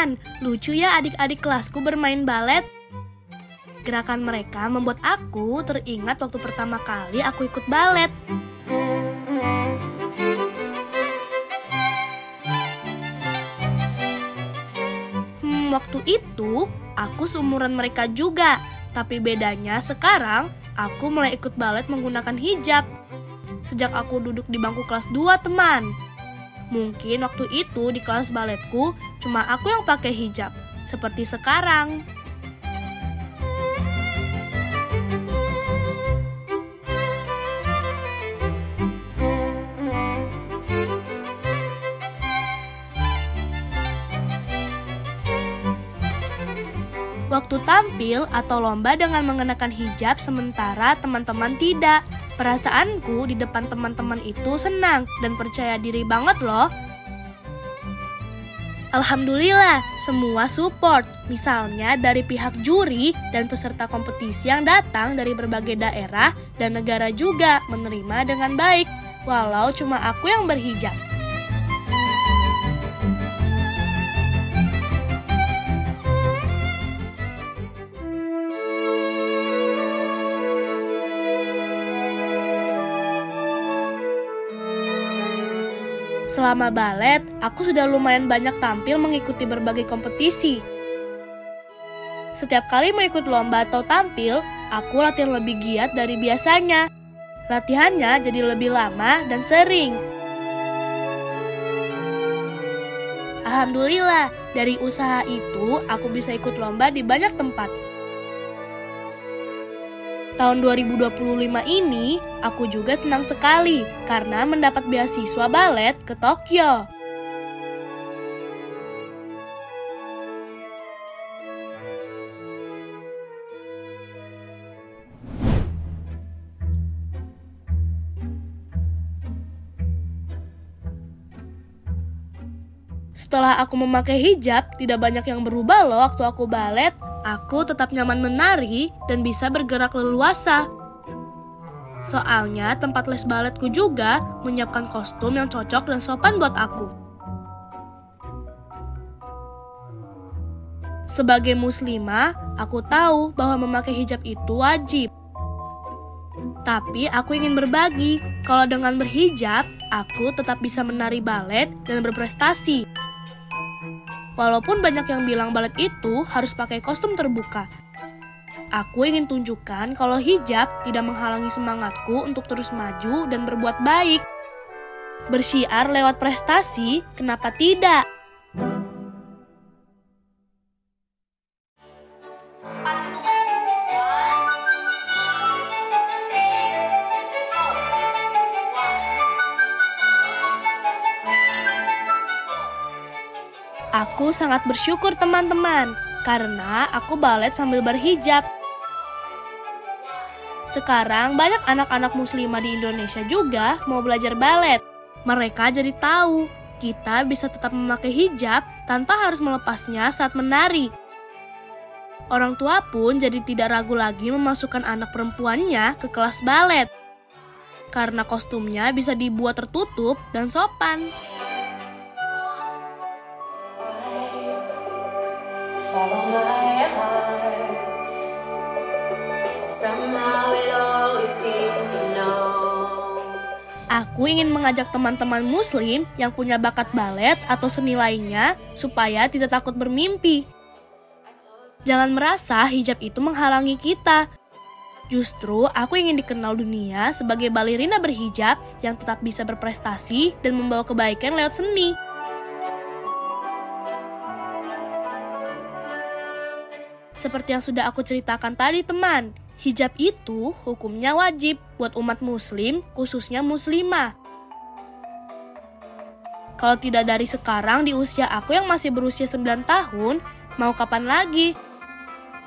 teman-teman, lucu ya adik-adik kelasku bermain balet. Gerakan mereka membuat aku teringat waktu pertama kali aku ikut balet. Waktu itu aku seumuran mereka juga, tapi bedanya sekarang aku mulai ikut balet menggunakan hijab. Sejak aku duduk di bangku kelas 2, teman. Mungkin waktu itu di kelas baletku cuma aku yang pakai hijab, seperti sekarang. Waktu tampil atau lomba dengan mengenakan hijab sementara teman-teman tidak. Perasaanku di depan teman-teman itu senang dan percaya diri banget loh. Alhamdulillah, semua support. Misalnya dari pihak juri dan peserta kompetisi yang datang dari berbagai daerah dan negara juga menerima dengan baik, walau cuma aku yang berhijab. Selama balet, aku sudah lumayan banyak tampil mengikuti berbagai kompetisi. Setiap kali mau ikut lomba atau tampil, aku latihan lebih giat dari biasanya. Latihannya jadi lebih lama dan sering. Alhamdulillah, dari usaha itu aku bisa ikut lomba di banyak tempat. Tahun 2025 ini, aku juga senang sekali karena mendapat beasiswa balet ke Tokyo. Setelah aku memakai hijab, tidak banyak yang berubah loh waktu aku balet. Aku tetap nyaman menari dan bisa bergerak leluasa. Soalnya tempat les baletku juga menyiapkan kostum yang cocok dan sopan buat aku. Sebagai muslimah, aku tahu bahwa memakai hijab itu wajib. Tapi aku ingin berbagi, kalau dengan berhijab, aku tetap bisa menari balet dan berprestasi. Walaupun banyak yang bilang balet itu harus pakai kostum terbuka. Aku ingin tunjukkan kalau hijab tidak menghalangi semangatku untuk terus maju dan berbuat baik. Bersiar lewat prestasi, kenapa tidak? Aku sangat bersyukur teman-teman, karena aku balet sambil berhijab. Sekarang banyak anak-anak muslimah di Indonesia juga mau belajar balet. Mereka jadi tahu, kita bisa tetap memakai hijab tanpa harus melepasnya saat menari. Orang tua pun jadi tidak ragu lagi memasukkan anak perempuannya ke kelas balet. Karena kostumnya bisa dibuat tertutup dan sopan. Follow my heart. Somehow it always seems to know. Aku ingin mengajak teman-teman muslim yang punya bakat balet atau seni lainnya supaya tidak takut bermimpi. Jangan merasa hijab itu menghalangi kita. Justru aku ingin dikenal dunia sebagai balerina berhijab yang tetap bisa berprestasi dan membawa kebaikan lewat seni. Seperti yang sudah aku ceritakan tadi teman, hijab itu hukumnya wajib buat umat muslim, khususnya muslimah. Kalau tidak dari sekarang di usia aku yang masih berusia 9 tahun, mau kapan lagi?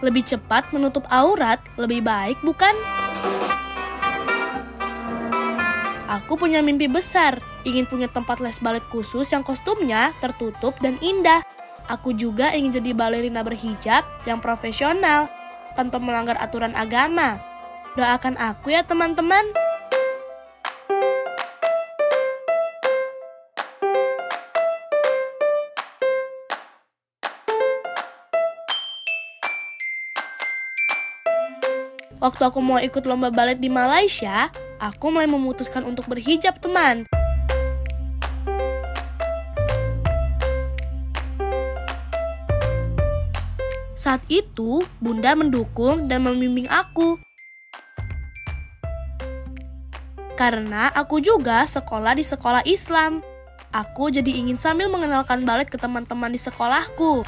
Lebih cepat menutup aurat, lebih baik bukan? Aku punya mimpi besar, ingin punya tempat les balet khusus yang kostumnya tertutup dan indah. Aku juga ingin jadi balerina berhijab yang profesional, tanpa melanggar aturan agama. Doakan aku ya teman-teman. Waktu aku mau ikut lomba balet di Malaysia, aku mulai memutuskan untuk berhijab, teman. Saat itu, Bunda mendukung dan membimbing aku. Karena aku juga sekolah di sekolah Islam. Aku jadi ingin sambil mengenalkan balet ke teman-teman di sekolahku.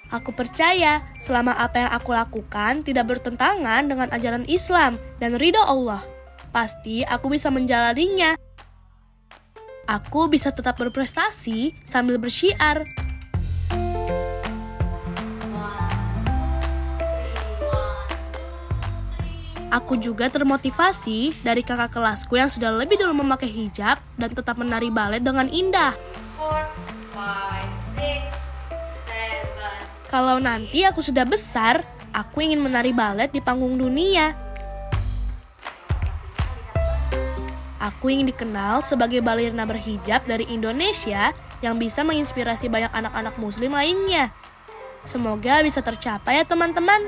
Aku percaya selama apa yang aku lakukan tidak bertentangan dengan ajaran Islam dan ridho Allah, pasti aku bisa menjalaninya. Aku bisa tetap berprestasi sambil bersyiar. Aku juga termotivasi dari kakak kelasku yang sudah lebih dulu memakai hijab dan tetap menari balet dengan indah. 4, 5, 6, 7. Kalau nanti aku sudah besar, aku ingin menari balet di panggung dunia. Aku ingin dikenal sebagai balerina berhijab dari Indonesia yang bisa menginspirasi banyak anak-anak muslim lainnya. Semoga bisa tercapai ya teman-teman.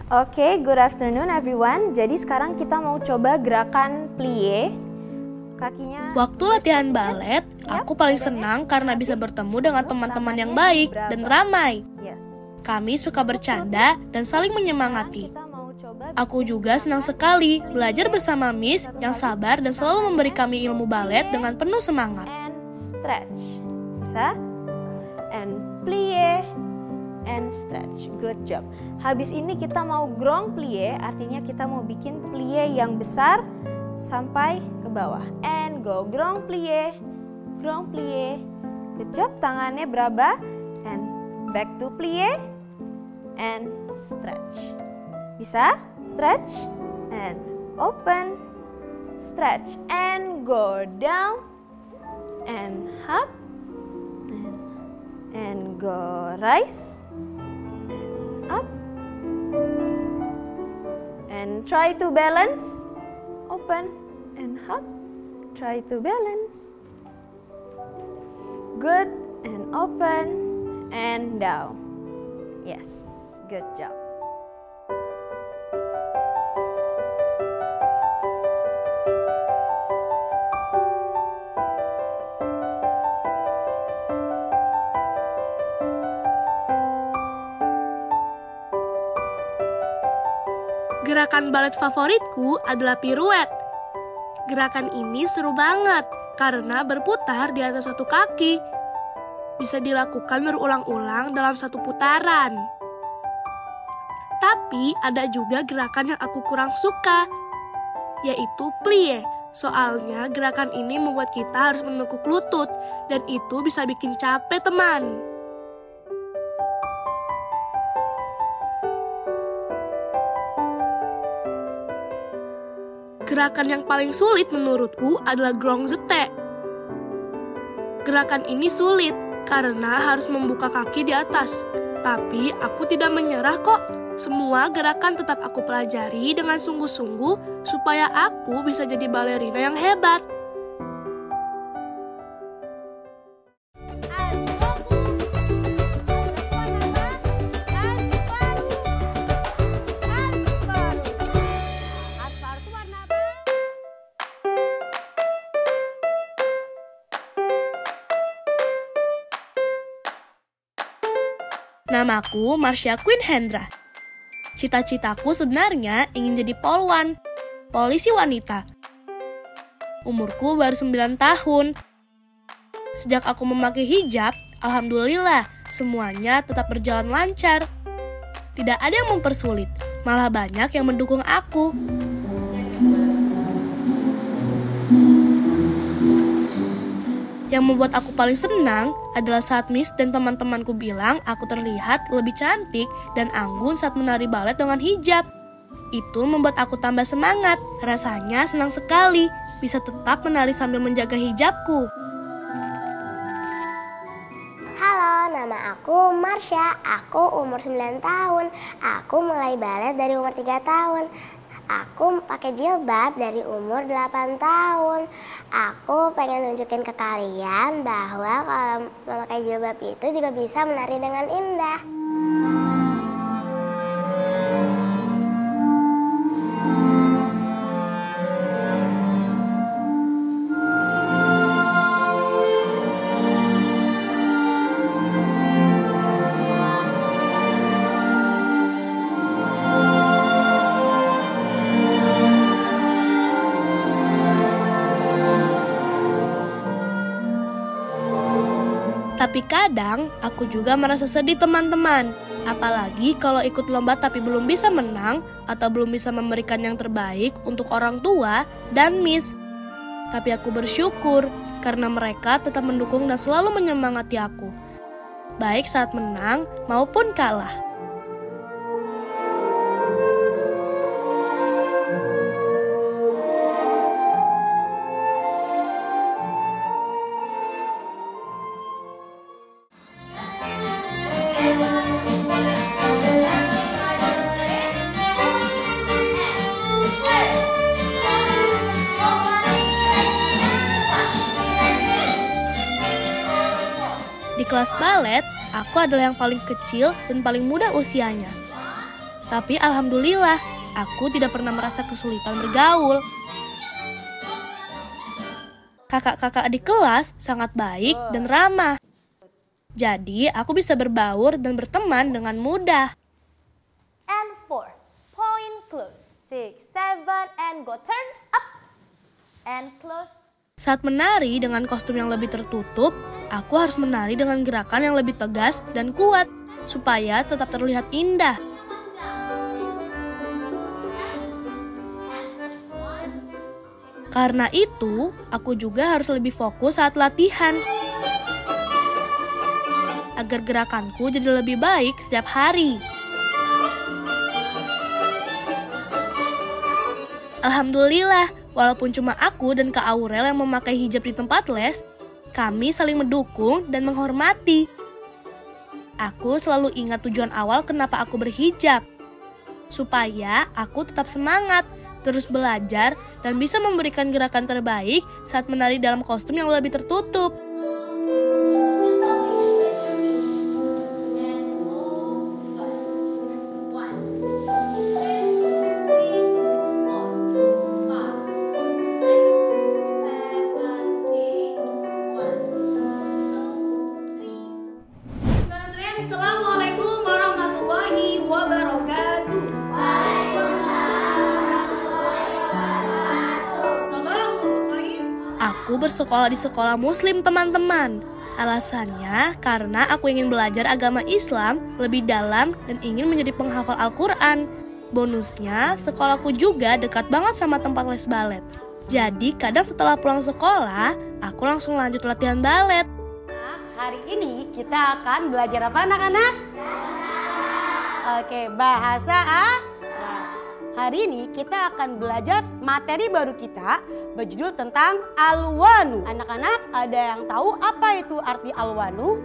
Oke, good afternoon everyone. Jadi sekarang kita mau coba gerakan plie. Kakinya. Waktu latihan balet, aku paling senang karena bisa bertemu dengan teman-teman yang baik dan ramai. Kami suka bercanda dan saling menyemangati. Aku juga senang sekali belajar bersama Miss yang sabar dan selalu memberi kami ilmu balet dengan penuh semangat. And stretch. Bisa? And plie. And stretch. Good job. Habis ini kita mau grand plie, artinya kita mau bikin plie yang besar sampai ke bawah. And go grand plie. Grand plie. Good job. Tangannya beraba. And back to plie. And stretch. Bisa? Stretch. And open. Stretch. And go down. And up. And go rise. Up and try to balance, open and up, try to balance, good, and open and down. Yes, good job. Gerakan balet favoritku adalah piruet. Gerakan ini seru banget karena berputar di atas satu kaki. Bisa dilakukan berulang-ulang dalam satu putaran. Tapi ada juga gerakan yang aku kurang suka, yaitu plie. Soalnya gerakan ini membuat kita harus menekuk lutut dan itu bisa bikin capek, teman. Gerakan yang paling sulit menurutku adalah grong zete. Gerakan ini sulit karena harus membuka kaki di atas. Tapi aku tidak menyerah kok. Semua gerakan tetap aku pelajari dengan sungguh-sungguh supaya aku bisa jadi balerina yang hebat. Namaku Marsha Queen Hendra. Cita-citaku sebenarnya ingin jadi polwan, polisi wanita. Umurku baru 9 tahun. Sejak aku memakai hijab, alhamdulillah semuanya tetap berjalan lancar. Tidak ada yang mempersulit, malah banyak yang mendukung aku. Yang membuat aku paling senang adalah saat Miss dan teman-temanku bilang aku terlihat lebih cantik dan anggun saat menari balet dengan hijab. Itu membuat aku tambah semangat. Rasanya senang sekali bisa tetap menari sambil menjaga hijabku. Halo, nama aku Marsha. Aku umur 9 tahun. Aku mulai balet dari umur 3 tahun. Aku pakai jilbab dari umur 8 tahun. Aku pengen nunjukin ke kalian bahwa kalau memakai jilbab itu juga bisa menari dengan indah. Tapi kadang aku juga merasa sedih teman-teman. Apalagi kalau ikut lomba tapi belum bisa menang atau belum bisa memberikan yang terbaik untuk orang tua dan Miss. Tapi aku bersyukur karena mereka tetap mendukung dan selalu menyemangati aku. Baik saat menang maupun kalah. Di kelas balet, aku adalah yang paling kecil dan paling muda usianya. Tapi alhamdulillah, aku tidak pernah merasa kesulitan bergaul. Kakak-kakak di kelas sangat baik dan ramah. Jadi, aku bisa berbaur dan berteman dengan mudah. And 4, point close. 6, 7, and go turns up. And close. Saat menari dengan kostum yang lebih tertutup, aku harus menari dengan gerakan yang lebih tegas dan kuat, supaya tetap terlihat indah. Karena itu, aku juga harus lebih fokus saat latihan. Agar gerakanku jadi lebih baik setiap hari. Alhamdulillah, walaupun cuma aku dan Kak Aurel yang memakai hijab di tempat les, kami saling mendukung dan menghormati. Aku selalu ingat tujuan awal kenapa aku berhijab. Supaya aku tetap semangat, terus belajar, dan bisa memberikan gerakan terbaik saat menari dalam kostum yang lebih tertutup. Assalamualaikum warahmatullahi wabarakatuh. Aku bersekolah di sekolah muslim teman-teman. Alasannya karena aku ingin belajar agama Islam lebih dalam dan ingin menjadi penghafal Al-Quran. Bonusnya, sekolahku juga dekat banget sama tempat les balet. Jadi kadang setelah pulang sekolah, aku langsung lanjut latihan balet. Hari ini kita akan belajar apa anak-anak? Oke, bahasa Hari ini kita akan belajar materi baru kita berjudul tentang alwanu. Anak-anak ada yang tahu apa itu arti alwanu?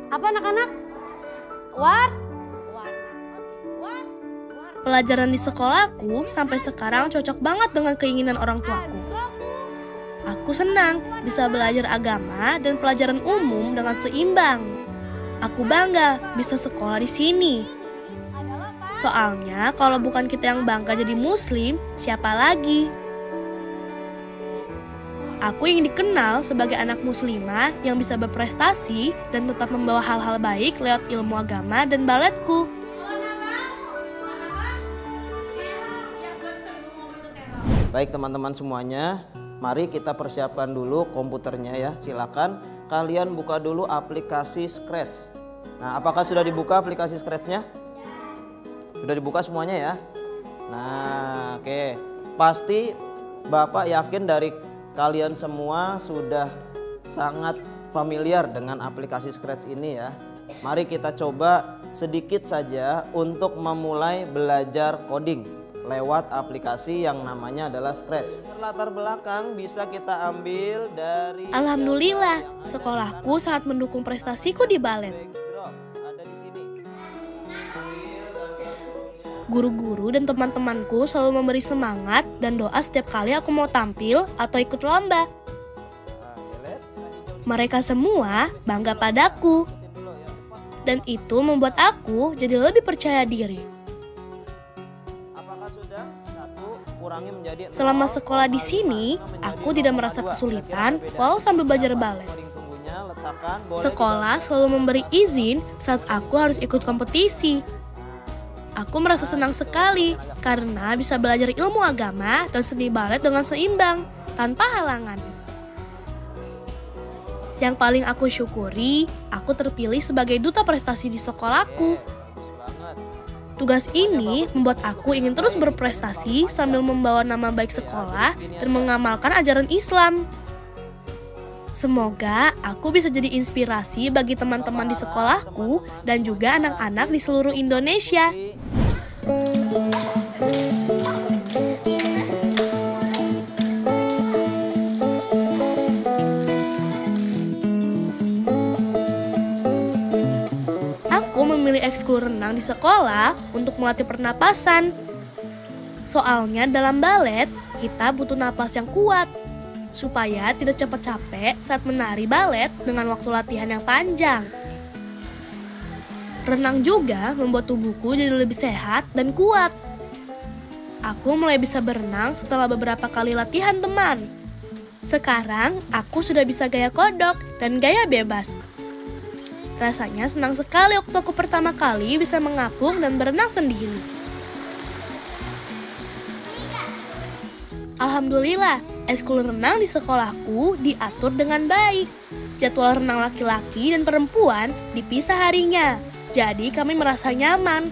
Apa anak-anak? Warna. Pelajaran di sekolahku sampai sekarang cocok banget dengan keinginan orang tuaku. Aku senang bisa belajar agama dan pelajaran umum dengan seimbang. Aku bangga bisa sekolah di sini. Soalnya kalau bukan kita yang bangga jadi muslim, siapa lagi? Aku ingin dikenal sebagai anak muslimah yang bisa berprestasi dan tetap membawa hal-hal baik lewat ilmu agama dan baletku. Baik teman-teman semuanya, mari kita persiapkan dulu komputernya ya. Silakan kalian buka dulu aplikasi Scratch. Nah, apakah sudah dibuka aplikasi Scratch-nya? Sudah dibuka semuanya ya? Nah, oke. Pasti Bapak yakin dari kalian semua sudah sangat familiar dengan aplikasi Scratch ini ya. Mari kita coba sedikit saja untuk memulai belajar coding lewat aplikasi yang namanya adalah Scratch. Latar belakang bisa kita ambil dari... Alhamdulillah, sekolahku sangat mendukung prestasiku di balet. Guru-guru dan teman-temanku selalu memberi semangat dan doa setiap kali aku mau tampil atau ikut lomba. Mereka semua bangga padaku. Dan itu membuat aku jadi lebih percaya diri. Selama sekolah di sini, aku tidak merasa kesulitan walau sambil belajar balet. Sekolah selalu memberi izin saat aku harus ikut kompetisi. Aku merasa senang sekali karena bisa belajar ilmu agama dan seni balet dengan seimbang, tanpa halangan. Yang paling aku syukuri, aku terpilih sebagai duta prestasi di sekolahku. Tugas ini membuat aku ingin terus berprestasi sambil membawa nama baik sekolah dan mengamalkan ajaran Islam. Semoga aku bisa jadi inspirasi bagi teman-teman di sekolahku dan juga anak-anak di seluruh Indonesia. Ekskul renang di sekolah untuk melatih pernapasan. Soalnya dalam balet, kita butuh napas yang kuat supaya tidak cepat capek saat menari balet dengan waktu latihan yang panjang. Renang juga membuat tubuhku jadi lebih sehat dan kuat. Aku mulai bisa berenang setelah beberapa kali latihan teman. Sekarang aku sudah bisa gaya kodok dan gaya bebas. Rasanya senang sekali waktu aku pertama kali bisa mengapung dan berenang sendiri. Alhamdulillah, ekskul renang di sekolahku diatur dengan baik. Jadwal renang laki-laki dan perempuan dipisah harinya, jadi kami merasa nyaman.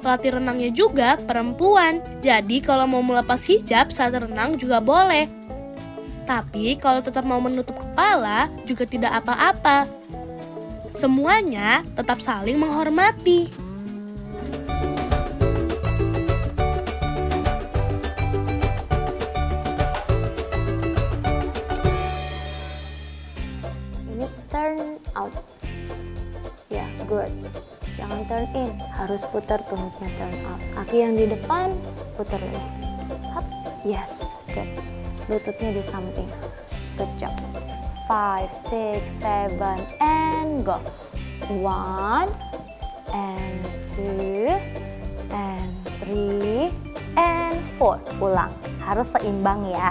Pelatih renangnya juga perempuan, jadi kalau mau melepas hijab saat renang juga boleh. Tapi kalau tetap mau menutup kepala juga tidak apa-apa. Semuanya tetap saling menghormati. Ini turn out. Ya, good. Jangan turn in, harus putar tumitnya turn out. Kaki yang di depan, putar lagi. Hop. Yes, good. Lututnya di samping. Good job. 5, 6, 7, and go. 1, and 2, and 3, and 4. Ulang. Harus seimbang ya.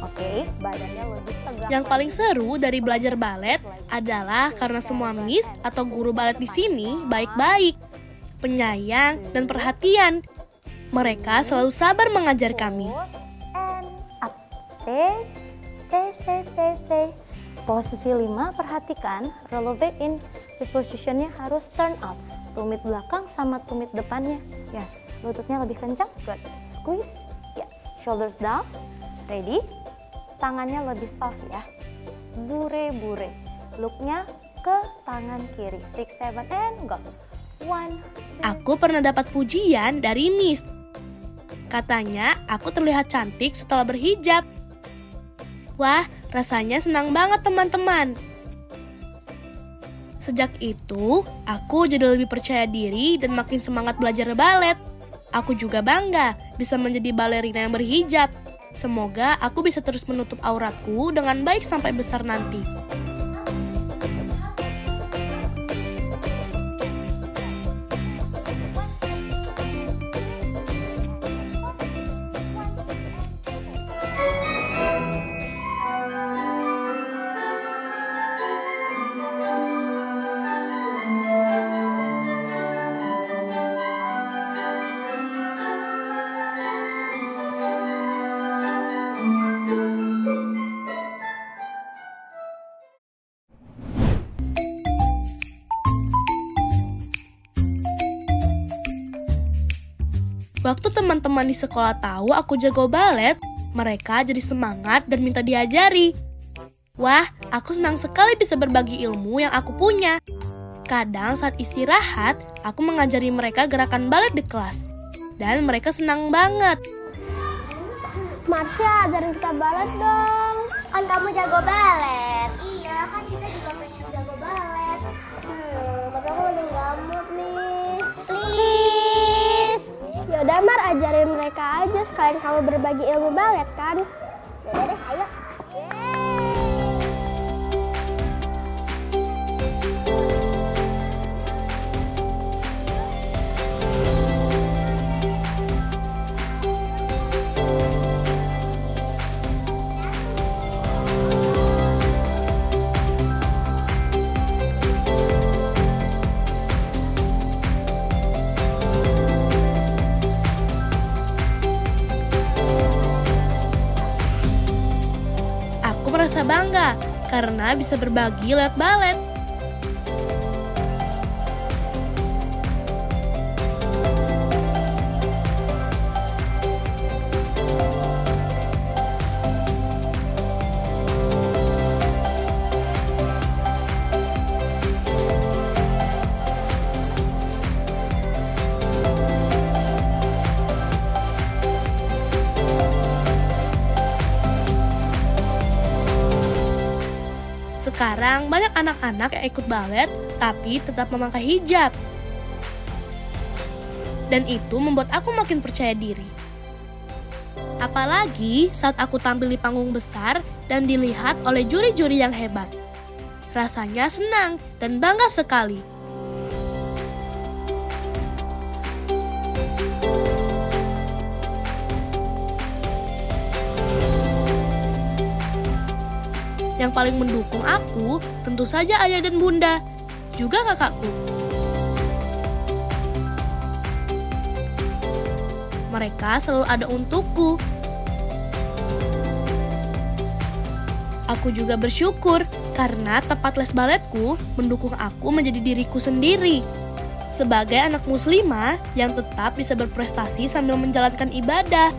Oke, badannya lebih tegak. Yang paling seru dari belajar balet adalah karena semua miss atau guru balet di sini baik-baik, penyayang, dan perhatian. Mereka selalu sabar mengajar kami. And up. Stay. Posisi 5, perhatikan relative in positionnya harus turn out. Tumit belakang sama tumit depannya. Yes, lututnya lebih kencang. Good. Squeeze. Ya, yeah. Shoulders down. Ready? Tangannya lebih soft ya. Bure-bure. Looknya ke tangan kiri. 6, 7, and go. 1, 2. Aku pernah dapat pujian dari Miss. Katanya aku terlihat cantik setelah berhijab. Wah, rasanya senang banget teman-teman. Sejak itu, aku jadi lebih percaya diri dan makin semangat belajar balet. Aku juga bangga bisa menjadi balerina yang berhijab. Semoga aku bisa terus menutup auratku dengan baik sampai besar nanti. Waktu teman-teman di sekolah tahu aku jago balet, mereka jadi semangat dan minta diajari. Wah, aku senang sekali bisa berbagi ilmu yang aku punya. Kadang saat istirahat, aku mengajari mereka gerakan balet di kelas. Dan mereka senang banget. Marsha, ajarin kita balet dong. Kan kamu jago balet. Iya, kan kita juga pengen jago balet. Tapi aku lagi nggak mood nih. Please. Mar, ajarin mereka aja sekalian kamu berbagi ilmu balet kan? Yaudah deh, ayo. Aku merasa bangga karena bisa berbagi lewat balet. Sekarang banyak anak-anak yang ikut balet tapi tetap memakai hijab. Dan itu membuat aku makin percaya diri. Apalagi saat aku tampil di panggung besar dan dilihat oleh juri-juri yang hebat. Rasanya senang dan bangga sekali. Yang paling mendukung aku tentu saja ayah dan bunda, juga kakakku. Mereka selalu ada untukku. Aku juga bersyukur karena tempat les baletku mendukung aku menjadi diriku sendiri. Sebagai anak muslimah yang tetap bisa berprestasi sambil menjalankan ibadah.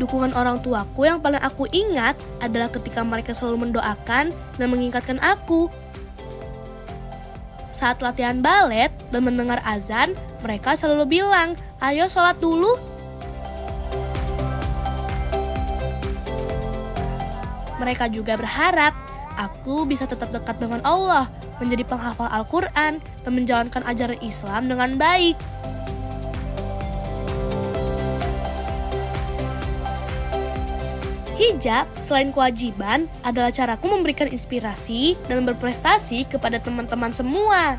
Dukungan orang tuaku yang paling aku ingat adalah ketika mereka selalu mendoakan dan mengingatkan aku. Saat latihan balet dan mendengar azan, mereka selalu bilang, "Ayo sholat dulu." Mereka juga berharap aku bisa tetap dekat dengan Allah, menjadi penghafal Al-Quran, dan menjalankan ajaran Islam dengan baik. Hijab, selain kewajiban, adalah caraku memberikan inspirasi dan berprestasi kepada teman-teman semua.